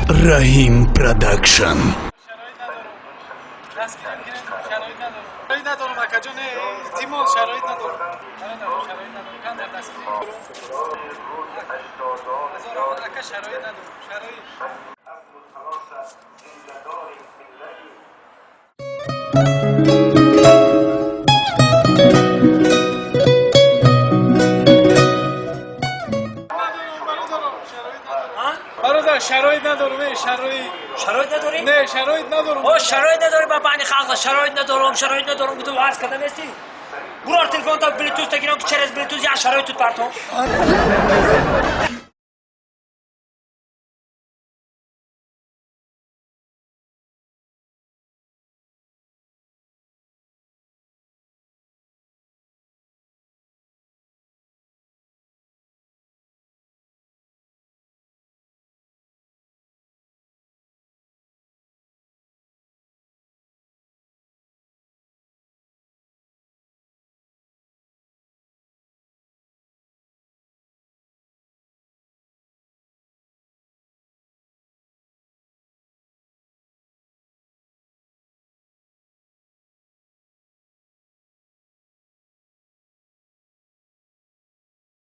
رحیم پروداکشن. شرایط ندارم اکا جان تیمون شرایط ندارم کم در دست اکا شرایط ندارم برادر شرایط ندارم شرایط نداری؟ نه شرایط ندارم او شرایط نداری با بانی خلق شرایط ندارم گفتم عرض کردم استی برو تلفن تا بلوتوث تا گیرم که چرا از بلوتوث یا شرایط تو پرتو